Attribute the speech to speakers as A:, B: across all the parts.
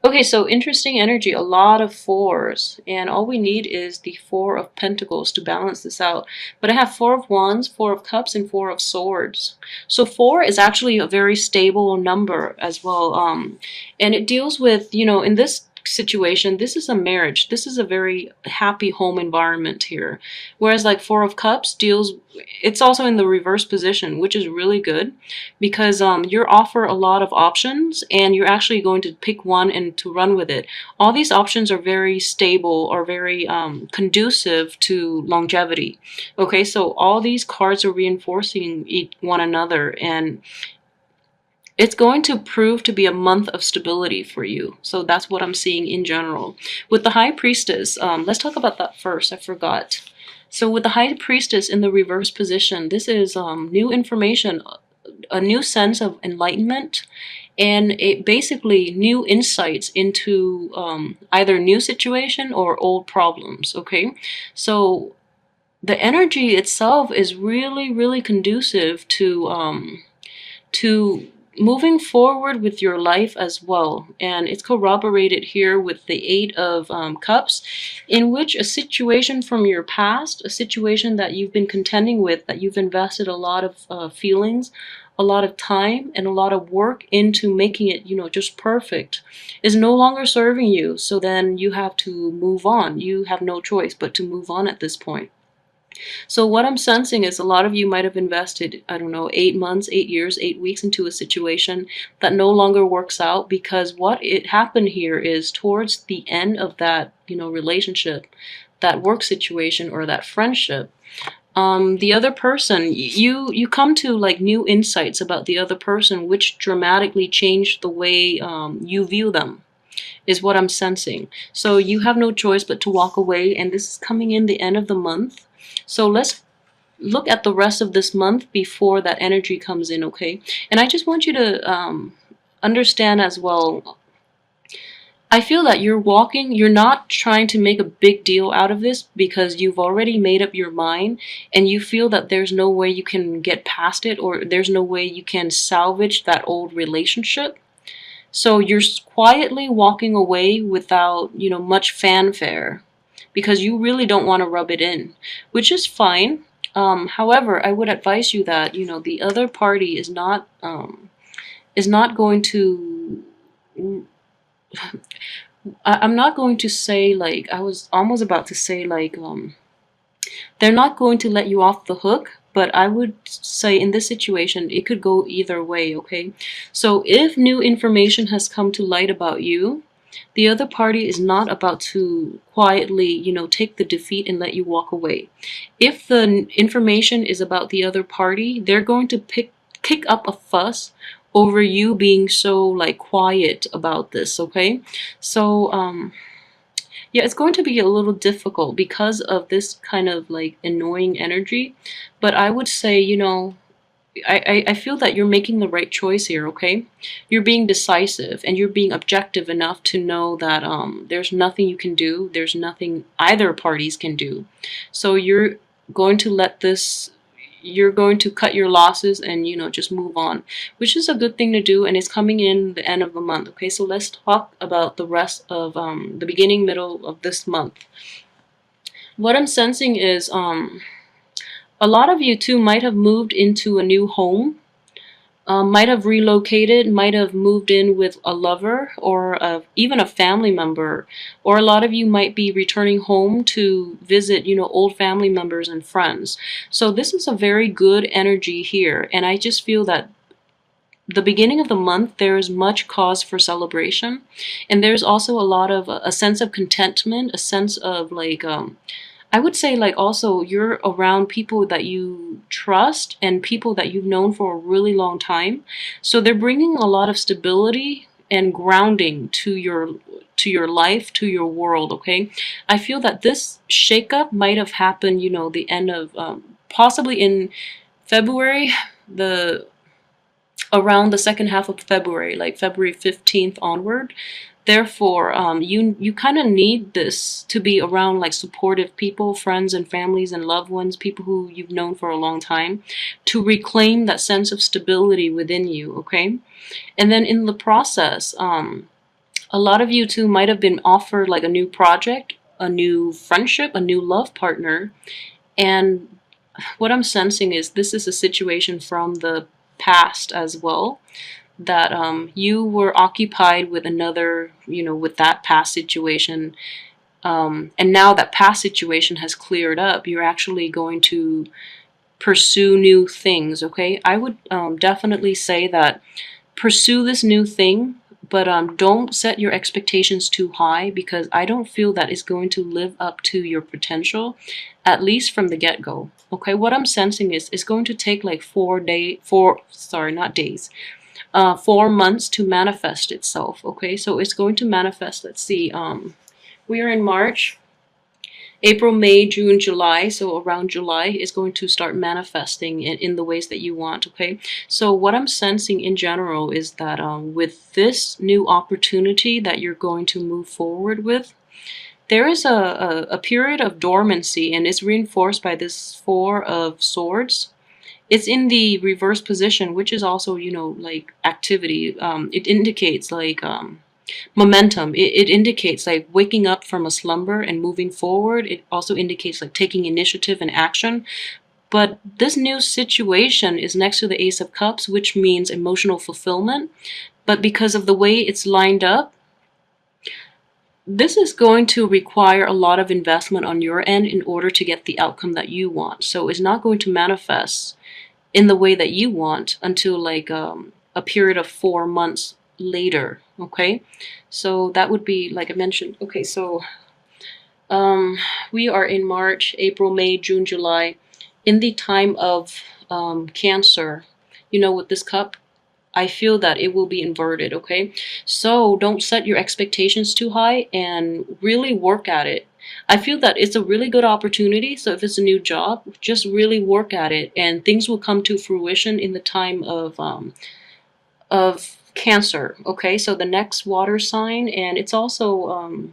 A: Okay, so interesting energy, a lot of fours, and all we need is the Four of Pentacles to balance this out. But I have Four of Wands, Four of Cups, and Four of Swords. So four is actually a very stable number as well, and it deals with, in this situation, this is a marriage. This is a very happy home environment here. Whereas like Four of Cups deals, it's also in the reverse position, which is really good because you're offer a lot of options and you're actually going to pick one and to run with it. All these options are very stable or very conducive to longevity. Okay, so all these cards are reinforcing one another, and it's going to prove to be a month of stability for you. So that's what I'm seeing in general. With the High Priestess, let's talk about that first. I forgot. So with the High Priestess in the reverse position, this is new information, a new sense of enlightenment, and it basically new insights into either new situation or old problems. Okay, so the energy itself is really, really conducive to moving forward with your life as well. And it's corroborated here with the Eight of Cups, in which a situation from your past, a situation that you've been contending with, that you've invested a lot of feelings, a lot of time, and a lot of work into making it, just perfect, is no longer serving you. So then you have to move on. You have no choice but to move on at this point. So what I'm sensing is a lot of you might have invested, I don't know, 8 months, 8 years, 8 weeks into a situation that no longer works out, because what it happened here is towards the end of that, relationship, that work situation or that friendship, the other person, you come to like new insights about the other person, which dramatically change the way you view them, is what I'm sensing. So you have no choice but to walk away, and this is coming in the end of the month. So let's look at the rest of this month before that energy comes in, okay? And I just want you to understand as well, I feel that you're not trying to make a big deal out of this because you've already made up your mind and you feel that there's no way you can get past it, or there's no way you can salvage that old relationship. So you're quietly walking away without, much fanfare, because you really don't want to rub it in, which is fine. However, I would advise you that, the other party is not going to, I'm not going to say, like, I was almost about to say, like, they're not going to let you off the hook, but I would say in this situation, it could go either way, okay? So if new information has come to light about you, the other party is not about to quietly, take the defeat and let you walk away. If the information is about the other party, they're going to kick up a fuss over you being so like quiet about this, okay? So yeah, it's going to be a little difficult because of this kind of like annoying energy, but I would say, I feel that you're making the right choice here, okay? You're being decisive and you're being objective enough to know that there's nothing you can do. There's nothing either parties can do. So you're going to you're going to cut your losses and, just move on, which is a good thing to do, and it's coming in the end of the month, okay? So let's talk about the rest of the beginning, middle of this month. What I'm sensing is a lot of you too might have moved into a new home, might have relocated, might have moved in with a lover or even a family member, or a lot of you might be returning home to visit, old family members and friends. So this is a very good energy here, and I just feel that the beginning of the month, there is much cause for celebration, and there's also a lot of a sense of contentment, a sense of like I would say like also you're around people that you trust and people that you've known for a really long time. So they're bringing a lot of stability and grounding to your life, to your world, okay? I feel that this shakeup might have happened, the end of possibly in February, the around the second half of February, like February 15th onward. Therefore, you kind of need this to be around like supportive people, friends and families and loved ones, people who you've known for a long time, to reclaim that sense of stability within you, okay? And then in the process, A lot of you too might have been offered like a new project, a new friendship, a new love partner. And what I'm sensing is this is a situation from the past as well, that you were occupied with another, with that past situation. And now that past situation has cleared up, you're actually going to pursue new things, okay? I would definitely say that pursue this new thing, but don't set your expectations too high, because I don't feel that it's going to live up to your potential, at least from the get-go. Okay, what I'm sensing is it's going to take like 4 months to manifest itself. Okay, so it's going to manifest. Let's see. We are in March. April, May, June, July, so around July is going to start manifesting in the ways that you want, okay? So what I'm sensing in general is that with this new opportunity that you're going to move forward with, there is a period of dormancy, and it's reinforced by this Four of Swords. It's in the reverse position, which is also, like activity. It indicates like momentum. It indicates like waking up from a slumber and moving forward. It also indicates like taking initiative and action. But this new situation is next to the Ace of Cups, which means emotional fulfillment. But because of the way it's lined up, this is going to require a lot of investment on your end in order to get the outcome that you want. So it's not going to manifest in the way that you want until like a period of 4 months later. Okay, so that would be like I mentioned. Okay, so we are in March, April, May, June, July, in the time of Cancer. With this cup, I feel that it will be inverted. Okay, so don't set your expectations too high and really work at it. I feel that it's a really good opportunity. So if it's a new job, just really work at it, and things will come to fruition in the time of Cancer. Okay, so the next water sign, and it's also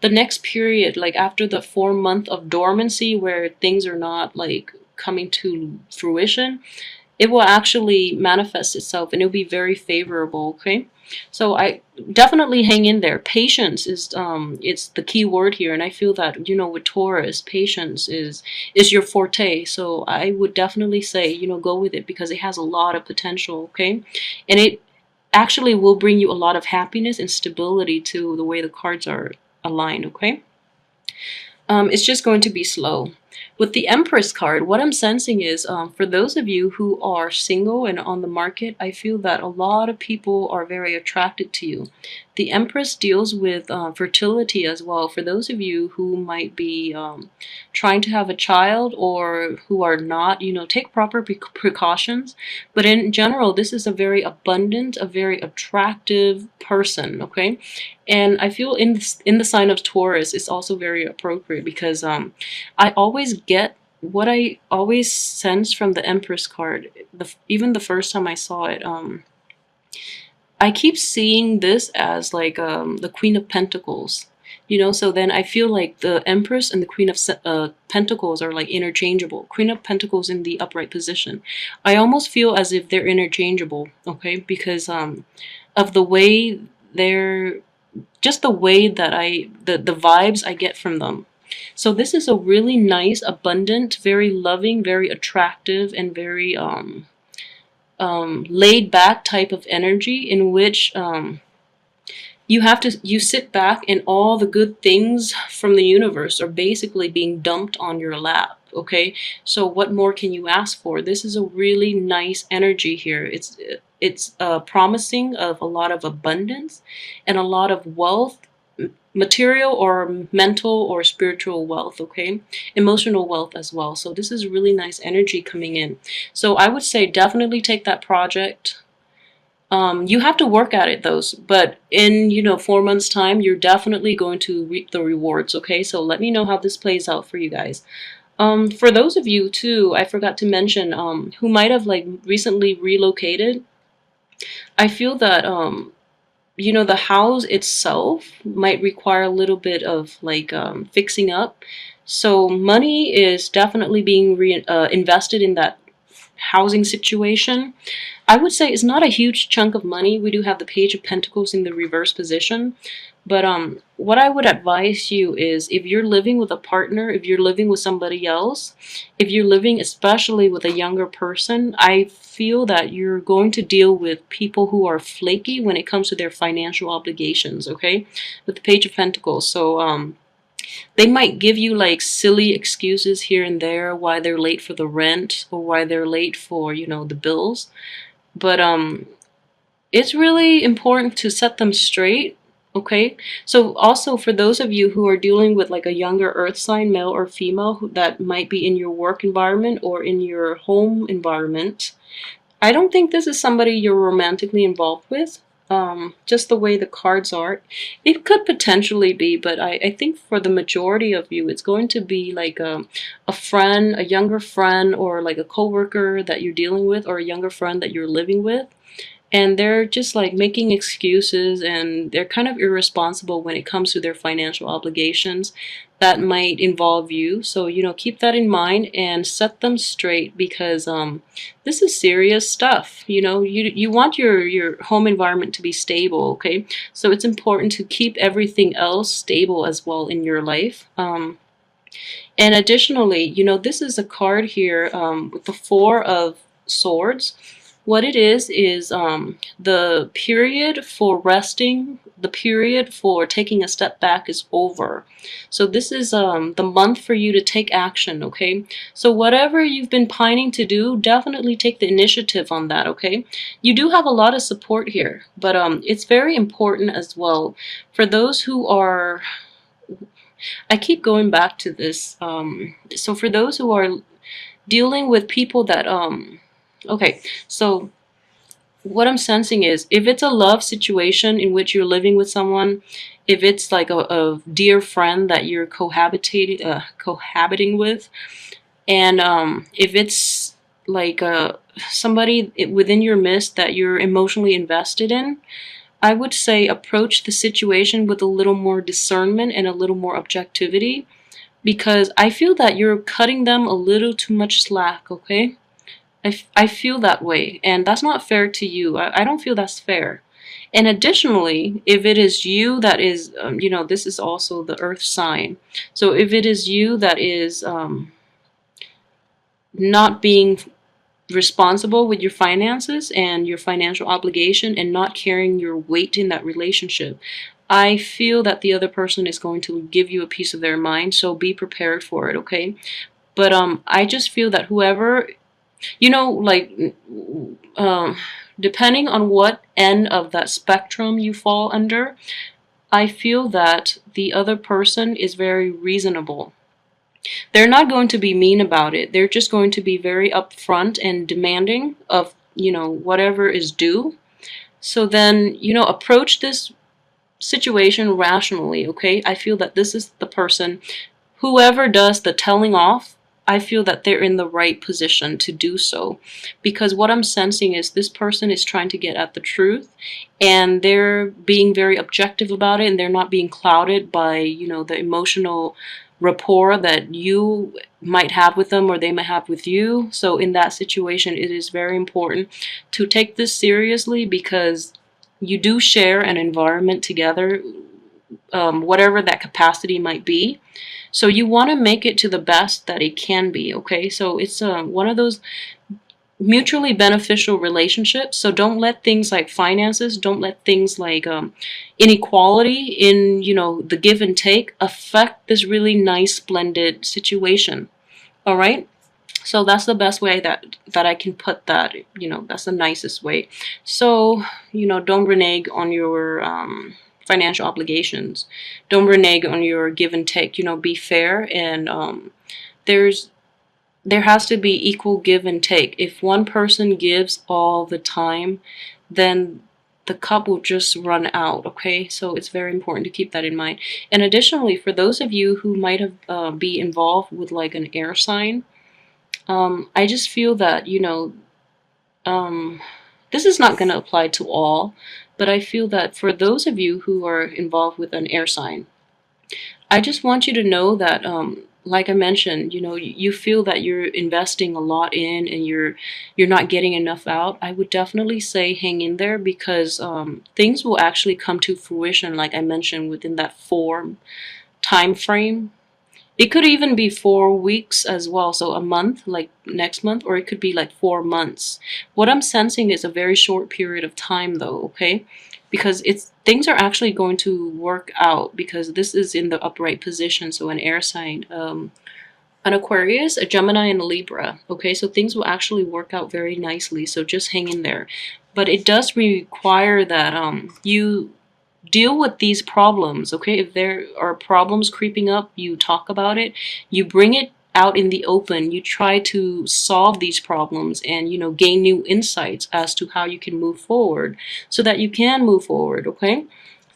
A: the next period, like after the 4 month of dormancy where things are not like coming to fruition, it will actually manifest itself, and it'll be very favorable. Okay, so I definitely hang in there. Patience is it's the key word here, and I feel that with Taurus, patience is your forte. So I would definitely say go with it, because it has a lot of potential. Okay, and it actually will bring you a lot of happiness and stability to the way the cards are aligned. Okay, it's just going to be slow. With the Empress card, what I'm sensing is for those of you who are single and on the market, I feel that a lot of people are very attracted to you. The Empress deals with fertility as well. For those of you who might be trying to have a child or who are not, take proper precautions. But in general, this is a very abundant, a very attractive person, okay? And I feel in the sign of Taurus, it's also very appropriate, because I always get what I always sense from the Empress card. Even the first time I saw it, I keep seeing this as like the Queen of Pentacles. So then I feel like the Empress and the Queen of Pentacles are like interchangeable. Queen of Pentacles in the upright position. I almost feel as if they're interchangeable, okay? Because of the way they're, just the way that the vibes I get from them. So this is a really nice, abundant, very loving, very attractive, and very laid back type of energy, in which you sit back and all the good things from the universe are basically being dumped on your lap. Okay, so what more can you ask for? This is a really nice energy here. It's promising of a lot of abundance and a lot of wealth, material or mental or spiritual wealth, okay? Emotional wealth as well. So this is really nice energy coming in. So I would say definitely take that project. You have to work at it though, but in 4 months time, you're definitely going to reap the rewards, okay? So let me know how this plays out for you guys. For those of you too, I forgot to mention, who might have like recently relocated, I feel that the house itself might require a little bit of like fixing up. So money is definitely being invested in that housing situation. I would say it's not a huge chunk of money. We do have the Page of Pentacles in the reverse position. But what I would advise you is, if you're living with a partner, if you're living with somebody else, if you're living especially with a younger person, I feel that you're going to deal with people who are flaky when it comes to their financial obligations, okay? With the Page of Pentacles. So they might give you like silly excuses here and there why they're late for the rent or why they're late for, you know, the bills. But it's really important to set them straight. Okay, so also for those of you who are dealing with like a younger earth sign, male or female, that might be in your work environment or in your home environment, I don't think this is somebody you're romantically involved with. Just the way the cards are, it could potentially be, but I think for the majority of you, it's going to be like a friend, a younger friend, or like a coworker that you're dealing with, or a younger friend that you're living with. And they're just like making excuses, and they're kind of irresponsible when it comes to their financial obligations that might involve you. So, you know, keep that in mind and set them straight, because this is serious stuff. You know, you want your home environment to be stable, okay? So it's important to keep everything else stable as well in your life. And additionally, you know, this is a card here with the Four of Swords. What it is the period for resting, the period for taking a step back is over. So this is the month for you to take action, okay? So whatever you've been pining to do, definitely take the initiative on that, okay? You do have a lot of support here, but it's very important as well for those who are, I keep going back to this, so for those who are dealing with people that, okay, so what I'm sensing is, if it's a love situation in which you're living with someone, if it's like a dear friend that you're cohabiting with, and if it's like somebody within your midst that you're emotionally invested in, I would say approach the situation with a little more discernment and a little more objectivity, because I feel that you're cutting them a little too much slack, okay? I feel that way, and that's not fair to you. I don't feel that's fair. And additionally, if it is you that is, you know, this is also the earth sign. So if it is you that is not being responsible with your finances and your financial obligation and not carrying your weight in that relationship, I feel that the other person is going to give you a piece of their mind, so be prepared for it, okay? But I just feel that whoever, you know, like, depending on what end of that spectrum you fall under, I feel that the other person is very reasonable. They're not going to be mean about it. They're just going to be very upfront and demanding of, you know, whatever is due. So then, you know, approach this situation rationally, okay? I feel that this is the person, whoever does the telling off, I feel that they're in the right position to do so, because what I'm sensing is this person is trying to get at the truth, and they're being very objective about it, and they're not being clouded by, you know, the emotional rapport that you might have with them or they might have with you. So in that situation, it is very important to take this seriously, because you do share an environment together, whatever that capacity might be. So you want to make it to the best that it can be, okay? So it's one of those mutually beneficial relationships. So don't let things like finances, don't let things like inequality in, you know, the give and take affect this really nice, splendid situation. All right? So that's the best way that I can put that, you know, that's the nicest way. So, you know, don't renege on your financial obligations. Don't renege on your give and take. You know, be fair, and there has to be equal give and take. If one person gives all the time, then the cup will just run out, okay? So it's very important to keep that in mind. And additionally, for those of you who might have be involved with like an air sign, I just feel that, you know, this is not going to apply to all, but I feel that for those of you who are involved with an air sign, I just want you to know that like I mentioned, you know, you feel that you're investing a lot in and you're not getting enough out, I would definitely say hang in there, because things will actually come to fruition, like I mentioned, within that 4 time frame. It could even be 4 weeks as well, so a month, like next month, or it could be like 4 months. What I'm sensing is a very short period of time, though, okay? Because it's things are actually going to work out, because this is in the upright position, so an air sign, an Aquarius, a Gemini, and a Libra. Okay, so things will actually work out very nicely. So just hang in there. But it does require that you deal with these problems. Okay, if there are problems creeping up, you talk about it. You bring it out in the open. You try to solve these problems and, you know, gain new insights as to how you can move forward, so that you can move forward. Okay.